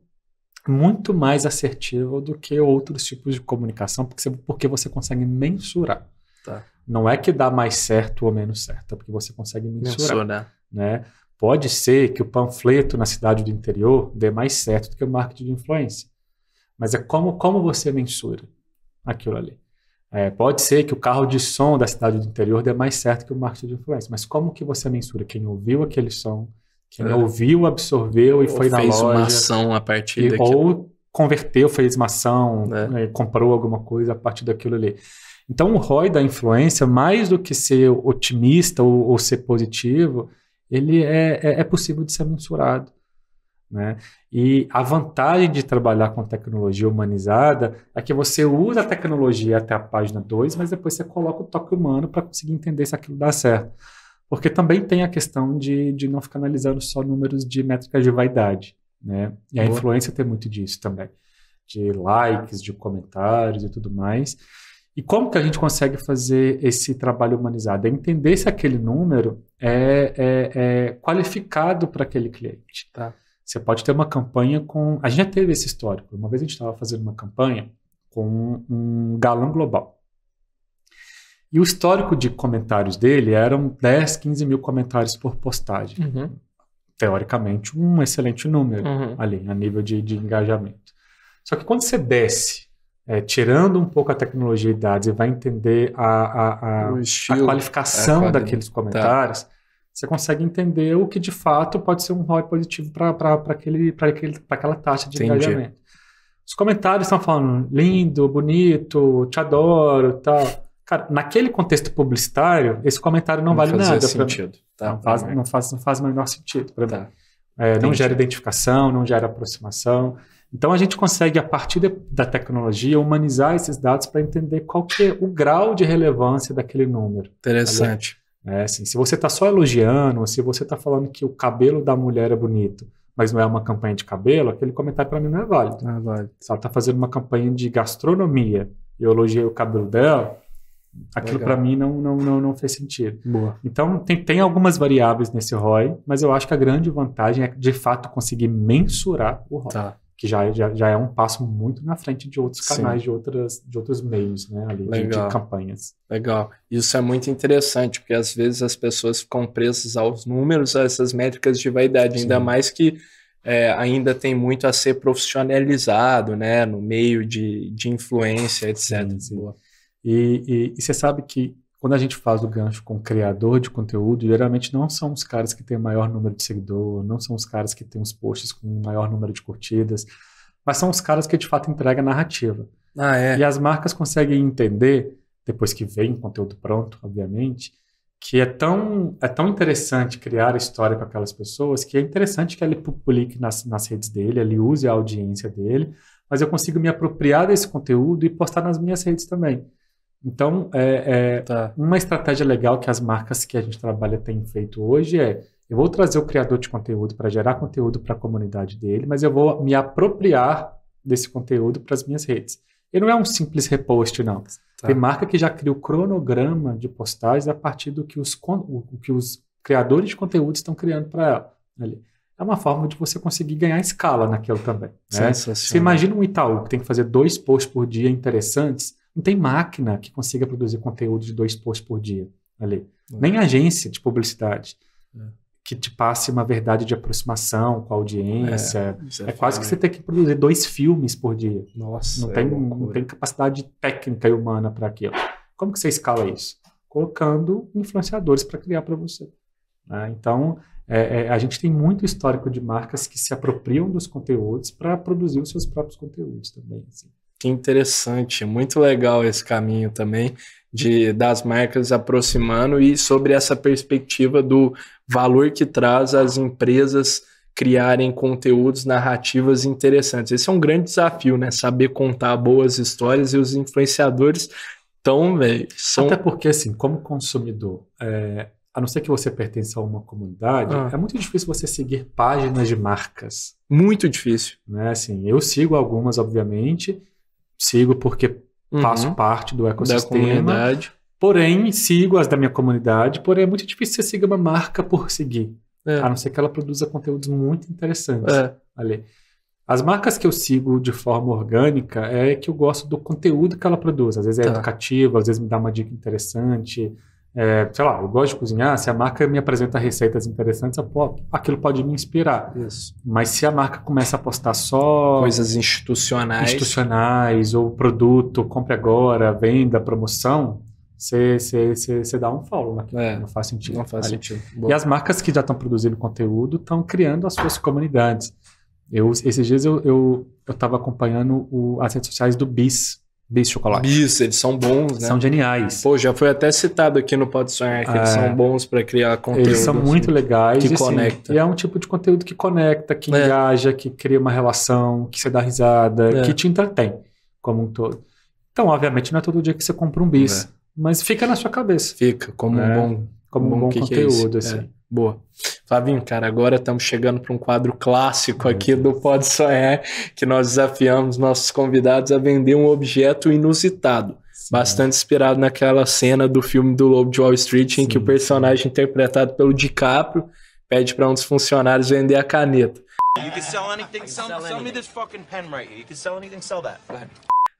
muito mais assertivo do que outros tipos de comunicação, porque você consegue mensurar. Não é que dá mais certo ou menos certo, é porque você consegue mensurar. Né? Pode ser que o panfleto na cidade do interior dê mais certo do que o marketing de influência. Mas é como você mensura aquilo ali. Pode ser que o carro de som da cidade do interior dê mais certo que o marketing de influência. Mas como que você mensura? Quem ouviu aquele som, quem ouviu, absorveu e foi na loja. Fez uma ação a partir daquilo. Ou converteu, fez uma ação, comprou alguma coisa a partir daquilo ali. Então, o ROI da influência, mais do que ser otimista ou ser positivo, ele é possível de ser mensurado. Né? E a vantagem de trabalhar com tecnologia humanizada é que você usa a tecnologia até a página 2, mas depois você coloca o toque humano para conseguir entender se aquilo dá certo. Porque também tem a questão de não ficar analisando só números de métricas de vaidade. Né? E a influência tem muito disso também. De likes, de comentários e tudo mais. E como que a gente consegue fazer esse trabalho humanizado? É entender se aquele número é qualificado para aquele cliente. Você pode ter uma campanha com... A gente já teve esse histórico. Uma vez a gente estava fazendo uma campanha com um galã global. E o histórico de comentários dele eram 10, 15 mil comentários por postagem. Teoricamente, um excelente número ali, a nível de engajamento. Só que quando você desce, tirando um pouco a tecnologia e dados e vai entender a qualificação daqueles comentários, você consegue entender o que de fato pode ser um ROI positivo para aquela taxa de engajamento. Os comentários estão falando lindo, bonito, te adoro, tal. Cara, naquele contexto publicitário, esse comentário não vale nada. Sentido. Não faz o menor sentido para mim. Não gera identificação, não gera aproximação. Então a gente consegue, a partir da tecnologia, humanizar esses dados para entender qual que é o grau de relevância daquele número. Interessante. Assim, se você está só elogiando, ou se você está falando que o cabelo da mulher é bonito, mas não é uma campanha de cabelo, aquele comentário para mim não é válido. Não é válido. Se ela está fazendo uma campanha de gastronomia e eu elogiei o cabelo dela, aquilo para mim não fez sentido. Boa. Então tem algumas variáveis nesse ROI, mas eu acho que a grande vantagem é de fato conseguir mensurar o ROI. Que já é um passo muito na frente de outros canais, de outros meios, né, ali, de campanhas. Legal. Isso é muito interessante, porque às vezes as pessoas ficam presas aos números, a essas métricas de vaidade, ainda mais que ainda tem muito a ser profissionalizado, né, no meio de influência, etc. Sim. E você sabe que quando a gente faz o gancho com o criador de conteúdo, geralmente não são os caras que têm o maior número de seguidor, não são os caras que têm os posts com o maior número de curtidas, mas são os caras que de fato entregam a narrativa. E as marcas conseguem entender, depois que vem o conteúdo pronto, obviamente, que é tão interessante criar a história com aquelas pessoas, que é interessante que ele publique nas redes dele, ele use a audiência dele, mas eu consigo me apropriar desse conteúdo e postar nas minhas redes também. Então, uma estratégia legal que as marcas que a gente trabalha têm feito hoje eu vou trazer o criador de conteúdo para gerar conteúdo para a comunidade dele, mas eu vou me apropriar desse conteúdo para as minhas redes. E não é um simples repost, não. Tem marca que já cria o cronograma de postagens a partir do que os criadores de conteúdo estão criando para ela. Ali. É uma forma de você conseguir ganhar escala naquilo também. Né? Você imagina um Itaú que tem que fazer 2 posts por dia interessantes. Não tem máquina que consiga produzir conteúdo de 2 posts por dia ali. Nem agência de publicidade que te passe uma verdade de aproximação com a audiência. É quase que você tem que produzir 2 filmes por dia. Nossa, não tem capacidade técnica e humana para aquilo. Como que você escala isso? Colocando influenciadores para criar para você. Né? Então, a gente tem muito histórico de marcas que se apropriam dos conteúdos para produzir os seus próprios conteúdos também. Assim. Que interessante, muito legal esse caminho também das marcas aproximando e sobre essa perspectiva do valor que traz as empresas criarem conteúdos, narrativas interessantes. Esse é um grande desafio, né? Saber contar boas histórias e os influenciadores são... Até porque, assim, como consumidor, a não ser que você pertença a uma comunidade, é muito difícil você seguir páginas de marcas. Muito difícil. Né? Assim, eu sigo algumas, obviamente, sigo porque faço parte do ecossistema, porém sigo as da minha comunidade, porém é muito difícil você seguir uma marca por seguir, a não ser que ela produza conteúdos muito interessantes ali. As marcas que eu sigo de forma orgânica é que eu gosto do conteúdo que ela produz, às vezes é educativo, às vezes me dá uma dica interessante, sei lá, eu gosto de cozinhar, se a marca me apresenta receitas interessantes, aquilo pode me inspirar. Isso. Mas se a marca começa a postar só... coisas institucionais ou produto, compre agora, venda, promoção, você dá um follow naquilo. Não faz sentido. Não faz sentido. E as marcas que já estão produzindo conteúdo estão criando as suas comunidades. Esses dias eu estava acompanhando as redes sociais do Bis Chocolate. Bis, eles são bons, né? São geniais. Pô, já foi até citado aqui no Pode Sonhar que eles são bons para criar conteúdo. Eles são muito legais. Que conecta. E é um tipo de conteúdo que conecta, que engaja, que cria uma relação, que você dá risada, que te entretém como um todo. Então, obviamente, não é todo dia que você compra um Bis, mas fica na sua cabeça. Fica como um bom conteúdo, assim. Boa. Flavinho, cara, agora estamos chegando para um quadro clássico aqui do Pode Sonhar, que nós desafiamos nossos convidados a vender um objeto inusitado, bastante inspirado naquela cena do filme do Lobo de Wall Street, em que o personagem interpretado pelo DiCaprio pede para um dos funcionários vender a caneta. You can sell anything, sell me this fucking pen right here. You can sell anything, sell that. Go ahead.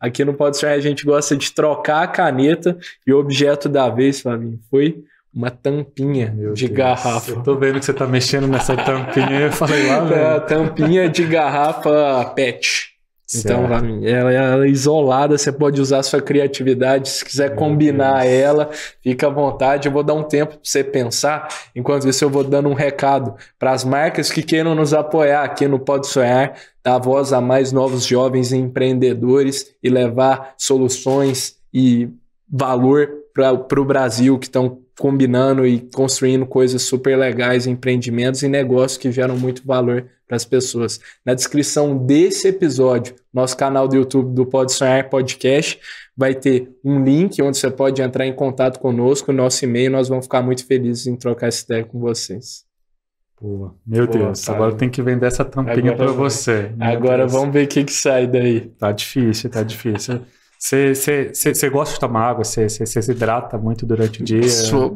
Aqui no Pode Sonhar a gente gosta de trocar a caneta e o objeto da vez, Flavinho, foi uma tampinha de garrafa. Eu tô vendo que você tá mexendo nessa tampinha. Eu falei lá, velho. É, tampinha de garrafa PET. Então, ela é isolada, você pode usar a sua criatividade, se quiser combinar ela, fica à vontade. Eu vou dar um tempo para você pensar, enquanto isso eu vou dando um recado para as marcas que queiram nos apoiar aqui no Pode Sonhar, dar voz a mais novos jovens empreendedores e levar soluções e valor para o Brasil, que estão combinando e construindo coisas super legais, empreendimentos e negócios que geram muito valor para as pessoas. Na descrição desse episódio, nosso canal do YouTube do Pode Sonhar Podcast, vai ter um link onde você pode entrar em contato conosco, nosso e-mail, nós vamos ficar muito felizes em trocar essa ideia com vocês. Pô, meu Deus, agora eu tenho que vender essa tampinha para você. Agora vamos ver o que sai daí. Tá difícil. Você gosta de tomar água? Você se hidrata muito durante o dia?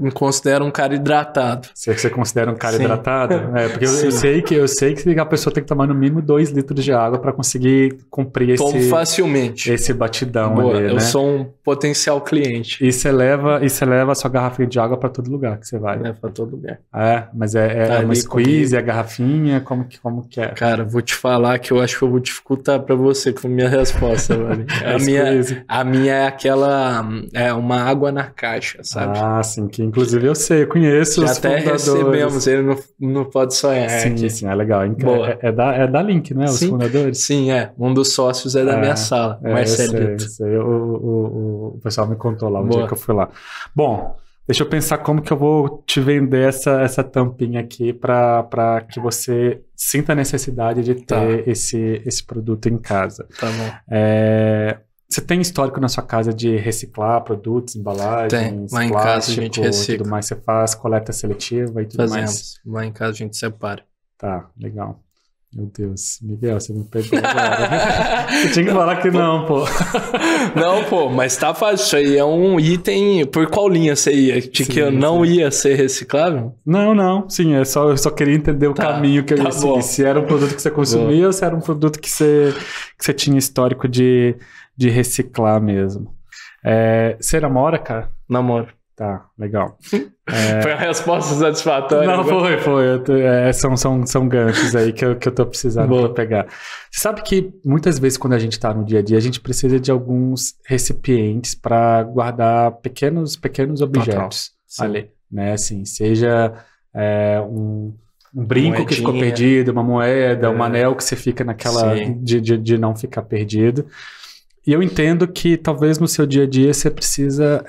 Me considero um cara hidratado. Você considera um cara hidratado? É, porque eu sei que a pessoa tem que tomar no mínimo 2 litros de água para conseguir cumprir facilmente esse batidão. Boa, ali, eu né? sou um potencial cliente. E você leva a sua garrafinha de água para todo lugar que você vai? Leva para todo lugar. Mas é uma squeeze, é garrafinha? Como que é? Cara, vou te falar que eu acho que eu vou dificultar para você com a minha resposta, velho. A minha é aquela... É uma água na caixa, sabe? Ah, sim, que inclusive eu conheço os até fundadores. Recebemos ele no Pode Sonhar. Sim, é legal. É da Link, não é? Os fundadores? Sim, um dos sócios é da minha sala, Marcelito. O pessoal me contou lá, dia que eu fui lá. Bom, deixa eu pensar como que eu vou te vender essa tampinha aqui para que você sinta a necessidade de ter esse produto em casa. Tá bom. Você tem histórico na sua casa de reciclar produtos, embalagens, tem. Lá em casa a gente recicla. Tudo mais, você faz coleta seletiva e tudo mais? Lá em casa a gente separa. Tá, legal. Meu Deus, Miguel, você me pegou agora. Você tinha que falar que não, pô. Não, pô, mas tá fácil. Isso aí é um item... Por qual linha você ia? De que eu não ia ser reciclável? Não. Sim, eu só queria entender o caminho que eu ia seguir. Se era um produto que você consumia ou se era um produto que você tinha histórico de reciclar mesmo. Você namora, cara? Namoro. Tá, legal. Foi a resposta satisfatória. Não, foi. São ganchos aí que eu tô precisando pra pegar. Você sabe que muitas vezes quando a gente tá no dia a dia, a gente precisa de alguns recipientes para guardar pequenos objetos ali, né? Assim, seja um brinco que ficou perdido, uma moeda, um anel que você fica naquela de não ficar perdido. E eu entendo que talvez no seu dia a dia você precisa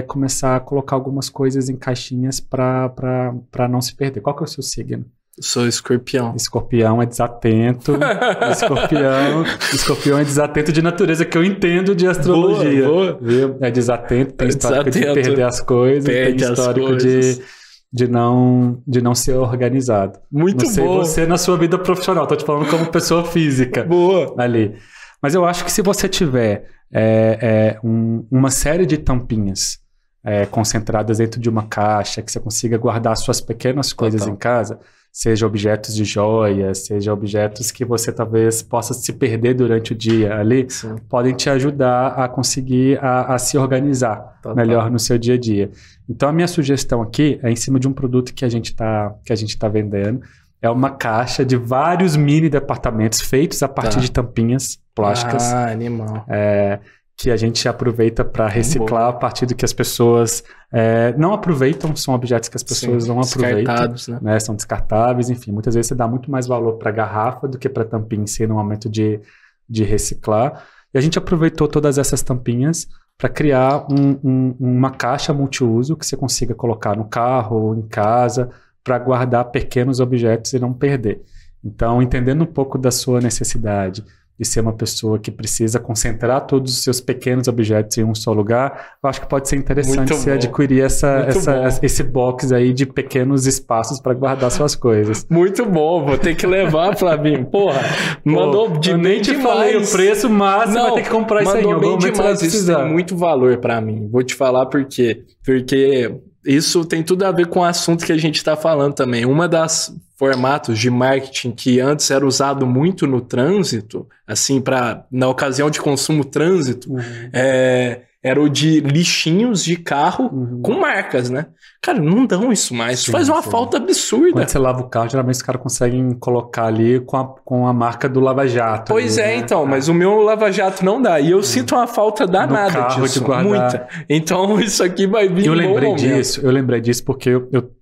começar a colocar algumas coisas em caixinhas para não se perder. Qual que é o seu signo? Sou escorpião. Escorpião é desatento. Escorpião é desatento de natureza, que eu entendo de astrologia. Boa. Viu? É desatento, tem histórico de perder as coisas, tem histórico de não ser organizado. Muito bom. Você na sua vida profissional, tô te falando como pessoa física. Boa. Ali. Mas eu acho que se você tiver uma série de tampinhas concentradas dentro de uma caixa, que você consiga guardar suas pequenas coisas em casa, seja objetos de joias, seja objetos que você talvez possa se perder durante o dia ali, podem te ajudar a conseguir a se organizar melhor no seu dia a dia. Então a minha sugestão aqui é em cima de um produto que a gente tá vendendo. É uma caixa de vários mini departamentos feitos a partir de tampinhas plásticas. Ah, animal. Que a gente aproveita para reciclar a partir do que as pessoas não aproveitam, são objetos que as pessoas não aproveitam. Descartados, né? São descartáveis, enfim. Muitas vezes você dá muito mais valor para a garrafa do que para a tampinha em si no momento de reciclar. E a gente aproveitou todas essas tampinhas para criar uma caixa multiuso que você consiga colocar no carro ou em casa, para guardar pequenos objetos e não perder. Então, entendendo um pouco da sua necessidade de ser uma pessoa que precisa concentrar todos os seus pequenos objetos em um só lugar, eu acho que pode ser interessante você adquirir esse box aí de pequenos espaços para guardar suas coisas. Muito bom, vou ter que levar, Flavinho. Porra, mandou bem demais. Falei o preço, mas você vai ter que comprar isso aí. Mandou bem demais, isso tem muito valor para mim. Vou te falar por quê. Porque isso tem tudo a ver com o assunto que a gente está falando também. Uma das formatos de marketing que antes era usado muito no trânsito, assim, na ocasião de consumo trânsito, era o de lixinhos de carro com marcas, né? Cara, não dão isso mais. Isso faz uma falta absurda. Quando você lava o carro, geralmente os caras conseguem colocar ali com a marca do Lava Jato. Pois ali, é, né? então, mas o meu Lava Jato não dá. E eu sinto uma falta danada disso. Muita. Então isso aqui vai vir Eu lembrei disso porque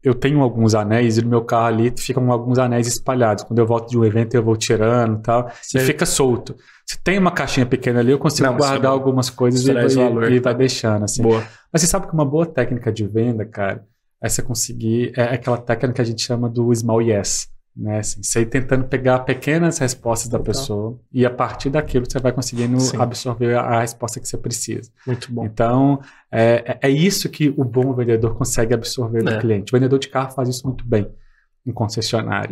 eu tenho alguns anéis e no meu carro ali ficam alguns anéis espalhados. Quando eu volto de um evento, eu vou tirando e tal. E fica solto. Se tem uma caixinha pequena ali, eu consigo guardar algumas coisas e vai deixando, assim. Boa. Mas você sabe que uma boa técnica de venda, cara, é você conseguir... É aquela técnica que a gente chama do small yes, né? Assim, você ir tentando pegar pequenas respostas da pessoa e a partir daquilo você vai conseguindo absorver a resposta que você precisa. Muito bom. Então, é isso que o bom vendedor consegue absorver do cliente. O vendedor de carro faz isso muito bem em concessionário.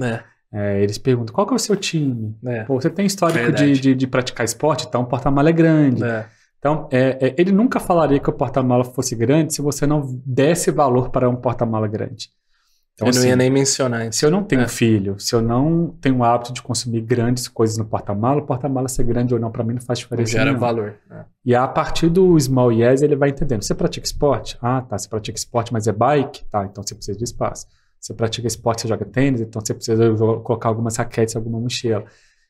Eles perguntam, qual que é o seu time? Pô, você tem histórico de praticar esporte? Então o porta-mala é grande. Então, ele nunca falaria que o porta-mala fosse grande se você não desse valor para um porta-mala grande. Então, eu não ia nem mencionar isso. Se eu não tenho filho, se eu não tenho o hábito de consumir grandes coisas no porta-mala, o porta-mala ser grande ou não, para mim não faz diferença nenhuma. Gera valor. E a partir do small yes, ele vai entendendo. Você pratica esporte? Ah, tá. Você pratica esporte, mas é bike? Tá, então você precisa de espaço. Você pratica esporte, você joga tênis, então você precisa colocar algumas raquetes, alguma mochila.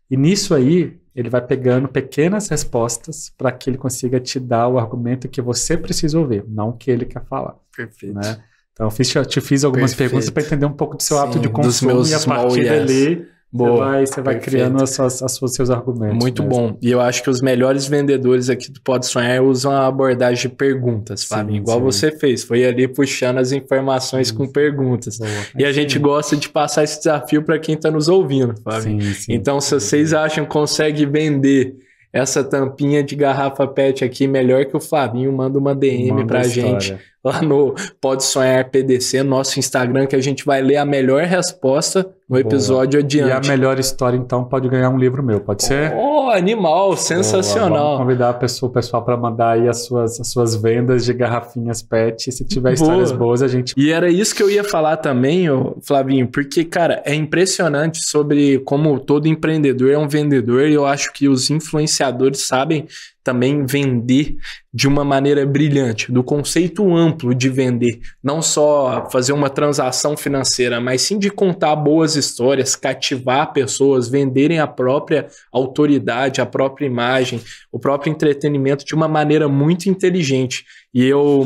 E nisso aí, ele vai pegando pequenas respostas para que ele consiga te dar o argumento que você precisa ouvir, não o que ele quer falar. Perfeito. Né? Então, eu te fiz algumas perguntas para entender um pouco do seu hábito de consumo e a partir dali... Você vai criando os seus argumentos. Muito bom. E eu acho que os melhores vendedores aqui do Pode Sonhar usam a abordagem de perguntas, Fábio. Igual você fez. Foi ali puxando as informações com perguntas. E a gente gosta de passar esse desafio para quem está nos ouvindo, Fábio. Então, se vocês acham que consegue vender essa tampinha de garrafa PET aqui melhor que o Flavinho, manda uma DM pra gente lá no Pode Sonhar PDC, nosso Instagram, que a gente vai ler a melhor resposta no episódio adiante. E a melhor história, então, pode ganhar um livro meu, pode ser? Oh, animal, sensacional. Vamos convidar o pessoal para mandar aí as suas vendas de garrafinhas PET, se tiver histórias boas, a gente... E era isso que eu ia falar também, Flavinho, porque, cara, é impressionante sobre como todo empreendedor é um vendedor, e eu acho que os influenciadores sabem também vender de uma maneira brilhante, do conceito amplo de vender, não só fazer uma transação financeira, mas sim de contar boas histórias, cativar pessoas, venderem a própria autoridade, a própria imagem, o próprio entretenimento de uma maneira muito inteligente. E eu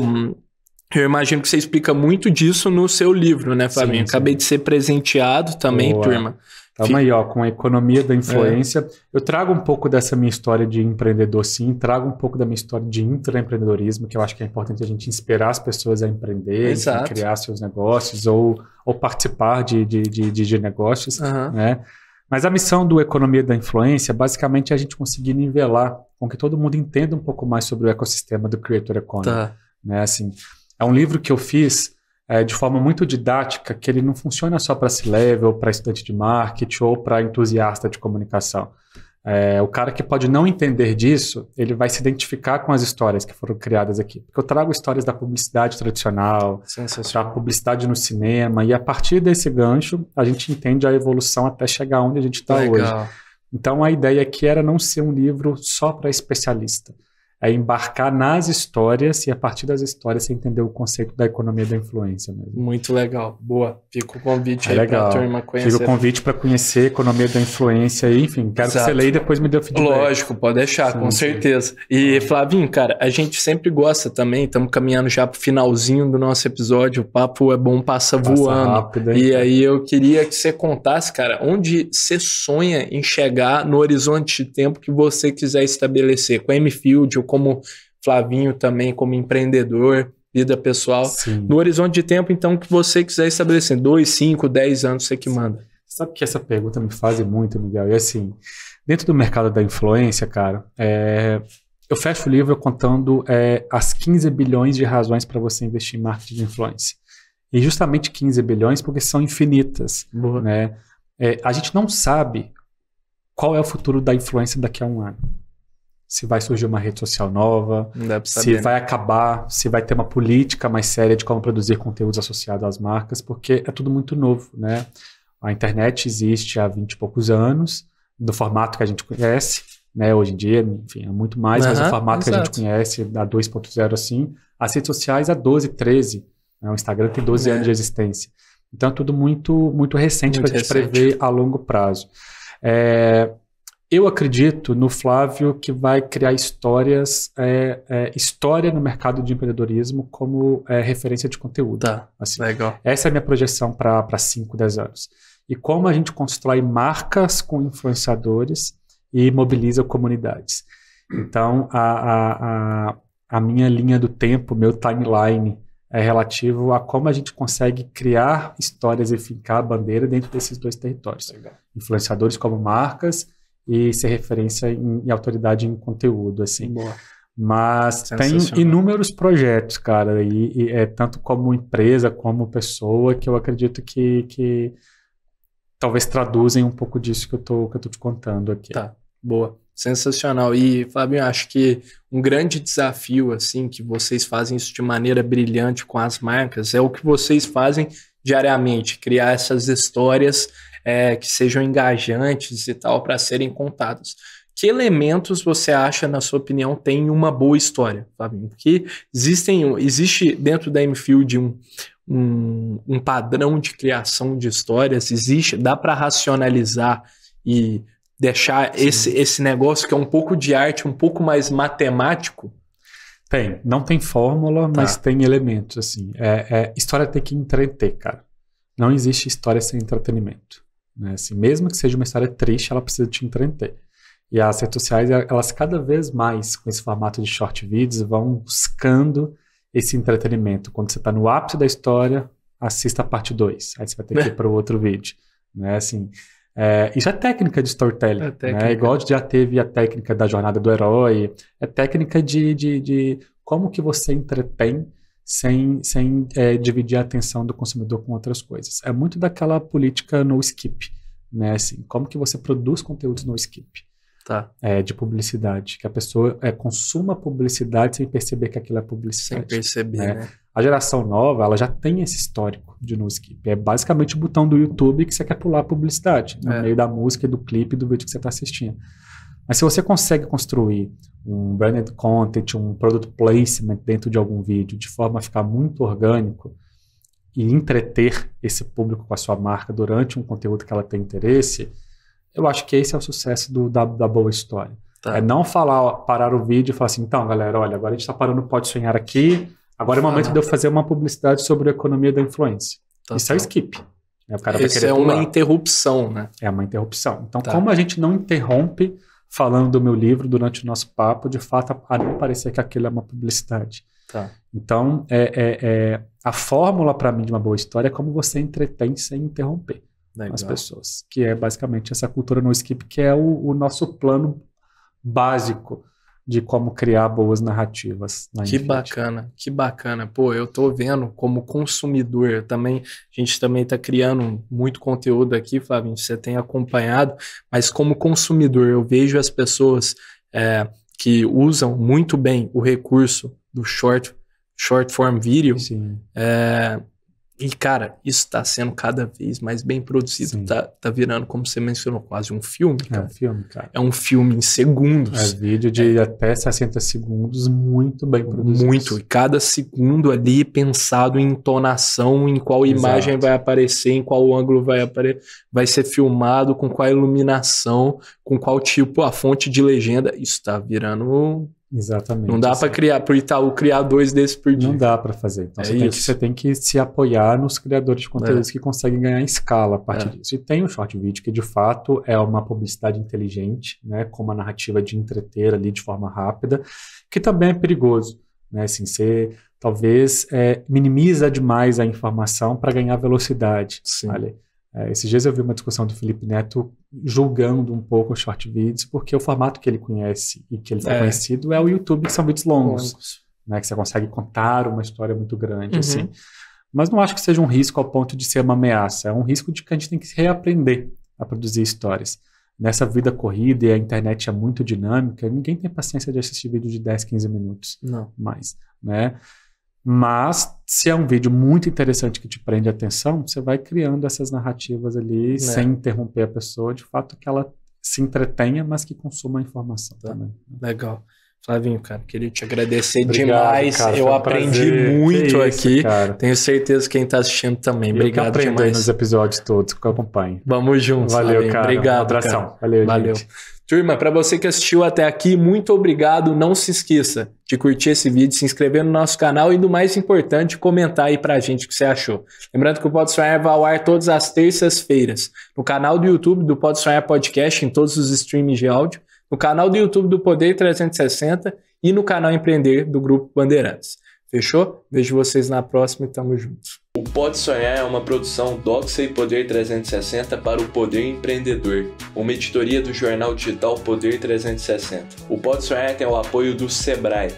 imagino que você explica muito disso no seu livro, né, Fabinho? Acabei de ser presenteado também, turma. Estamos aí, com a economia da influência. Eu trago um pouco dessa minha história de empreendedor, sim. Trago um pouco da minha história de intraempreendedorismo, que eu acho que é importante a gente inspirar as pessoas a empreender, a criar seus negócios ou participar de negócios, né? Mas a missão do Economia da Influência, basicamente, é a gente conseguir nivelar com que todo mundo entenda um pouco mais sobre o ecossistema do Creator Economy. Né? Assim, é um livro que eu fiz de forma muito didática, que ele não funciona só para C-Level, para estudante de marketing ou para entusiasta de comunicação. O cara que pode não entender disso, ele vai se identificar com as histórias que foram criadas aqui. Porque eu trago histórias da publicidade tradicional, da publicidade no cinema, e a partir desse gancho, a gente entende a evolução até chegar onde a gente está hoje. Então, a ideia aqui era não ser um livro só para especialista. É embarcar nas histórias e a partir das histórias você entender o conceito da economia da influência mesmo. Muito legal. Boa. Fica o convite aí para a turma conhecer. Fica o convite para conhecer a economia da influência e, enfim, quero que você leia e depois me dê o feedback. Lógico, pode deixar, com certeza. E, Flavinho, cara, a gente sempre gosta também, estamos caminhando já para o finalzinho do nosso episódio, o papo é bom, passa voando. Rápido, e aí eu queria que você contasse, cara, onde você sonha em chegar no horizonte de tempo que você quiser estabelecer, com a M-Field ou como Flavinho também, como empreendedor, vida pessoal. No horizonte de tempo, então, que você quiser estabelecer, 2, 5, 10 anos, você que manda. Sabe que essa pergunta me faz muito, Miguel? E assim, dentro do mercado da influência, cara, eu fecho o livro contando as 15 bilhões de razões para você investir em marketing de influência. E justamente 15 bilhões porque são infinitas. Né? A gente não sabe qual é o futuro da influência daqui a um ano. se vai surgir uma rede social nova, Não dá pra se saber, vai acabar, se vai ter uma política mais séria de como produzir conteúdos associados às marcas, porque é tudo muito novo, né? A internet existe há 20 e poucos anos, do formato que a gente conhece, né? Hoje em dia, enfim, é muito mais, mas o formato que a gente conhece, a 2.0 assim, as redes sociais há 12, 13, né? O Instagram tem 12 anos de existência. Então é tudo muito recente para a gente prever a longo prazo. Eu acredito no Flávio que vai criar história no mercado de empreendedorismo como referência de conteúdo. Tá, assim. Legal. Essa é a minha projeção para 5, 10 anos. E como a gente constrói marcas com influenciadores e mobiliza comunidades. Então, a minha linha do tempo, meu timeline, é relativo a como a gente consegue criar histórias e fincar a bandeira dentro desses 2 territórios. Legal. Influenciadores como marcas e ser referência em autoridade em conteúdo, assim. Boa. Mas tem inúmeros projetos, cara, e tanto como empresa, como pessoa, que eu acredito que talvez traduzem um pouco disso que eu tô te contando aqui. Tá, boa. Sensacional. E, Fabinho, acho que um grande desafio, assim, que vocês fazem isso de maneira brilhante com as marcas, é o que vocês fazem diariamente, criar essas histórias que sejam engajantes e tal, para serem contadas. Que elementos você acha, na sua opinião, tem uma boa história, Fabinho? Porque existe dentro da M-Field um padrão de criação de histórias, dá para racionalizar e deixar esse negócio que é um pouco de arte, um pouco mais matemático? Não tem fórmula, mas tem elementos, assim. História tem que entreter, cara. Não existe história sem entretenimento, né? Assim, mesmo que seja uma história triste, ela precisa te entreter. E as redes sociais, elas cada vez mais, com esse formato de short videos, vão buscando esse entretenimento. Quando você está no ápice da história, assista a parte 2. Aí você vai ter que ir para o outro vídeo, né? Assim, isso é técnica de storytelling, né? Igual já teve a técnica da jornada do herói, é técnica de como que você entretém sem dividir a atenção do consumidor com outras coisas. É muito daquela política no skip, né? Assim, como que você produz conteúdos no skip. De publicidade, que a pessoa consuma publicidade sem perceber que aquilo é publicidade. Sem perceber, né? A geração nova, ela já tem esse histórico de no skip. É basicamente o botão do YouTube que você quer pular a publicidade, no meio da música, do clipe, do vídeo que você está assistindo. Mas se você consegue construir um branded content, um product placement dentro de algum vídeo, de forma a ficar muito orgânico e entreter esse público com a sua marca durante um conteúdo que ela tem interesse, eu acho que esse é o sucesso da boa história. É não parar o vídeo e falar assim, então, galera, olha, agora a gente está parando o Pode Sonhar aqui, agora é o momento de eu fazer uma publicidade sobre a economia da influência. Isso é o skip. O cara vai querer uma interrupção, né? É uma interrupção. Então, como a gente não interrompe falando do meu livro durante o nosso papo, de fato, a não parecer que aquilo é uma publicidade. Então, a fórmula para mim de uma boa história é como você entretém sem interromper as pessoas, que é basicamente essa cultura no skip, que é o nosso plano básico de como criar boas narrativas. Que bacana. Pô, eu tô vendo como consumidor também, a gente também tá criando muito conteúdo aqui, Fabinho, você tem acompanhado, mas como consumidor eu vejo as pessoas que usam muito bem o recurso do short form video. Sim. E, cara, isso tá sendo cada vez mais bem produzido. Tá virando, como você mencionou, quase um filme, cara. É um filme, cara. É um filme em segundos. É vídeo de até 60 segundos, muito bem produzido. Muito. E cada segundo ali pensado em entonação, em qual imagem vai aparecer, em qual ângulo vai ser filmado, com qual iluminação, com qual tipo, a fonte de legenda. Isso tá virando... Exatamente. Não dá para criar, pro Itaú criar 2 desses por dia. Não dá para fazer. Então você tem que se apoiar nos criadores de conteúdos que conseguem ganhar escala a partir disso. E tem o short video, que de fato é uma publicidade inteligente, né, com uma narrativa de entreter ali de forma rápida, que também é perigoso, né? Assim, você talvez minimiza demais a informação para ganhar velocidade. Sim. Olha, esses dias eu vi uma discussão do Felipe Neto julgando um pouco os short videos, porque o formato que ele conhece e que ele foi conhecido é o YouTube, que são vídeos longos, né, que você consegue contar uma história muito grande, assim. Mas não acho que seja um risco ao ponto de ser uma ameaça. É um risco de que a gente tem que se reaprender a produzir histórias. nessa vida corrida e a internet é muito dinâmica, ninguém tem paciência de assistir vídeo de 10, 15 minutos. Não. Mais, né? Mas, se é um vídeo muito interessante que te prende a atenção, você vai criando essas narrativas ali, sem interromper a pessoa, de fato que ela se entretenha, mas que consuma a informação também. Legal. Flavinho, cara, queria te agradecer Obrigado, demais. Cara, eu aprendi muito aqui. Cara. Tenho certeza que quem tá assistindo também. Obrigado demais. Nos episódios todos que eu acompanho. Vamos juntos. Valeu, Flavinho. cara. Obrigado, um abração. Cara. Valeu, gente. Turma, para você que assistiu até aqui, muito obrigado. Não se esqueça de curtir esse vídeo, se inscrever no nosso canal e, do mais importante, comentar aí pra gente o que você achou. Lembrando que o Pode Sonhar vai ao ar todas as terças-feiras no canal do YouTube do Pode Sonhar Podcast, em todos os streams de áudio, no canal do YouTube do Poder 360 e no canal Empreender do Grupo Bandeirantes. Fechou? Vejo vocês na próxima e tamo juntos. O Pode Sonhar é uma produção Doxa e Poder 360 para o Poder Empreendedor, uma editoria do jornal digital Poder 360. O Pode Sonhar tem o apoio do Sebrae,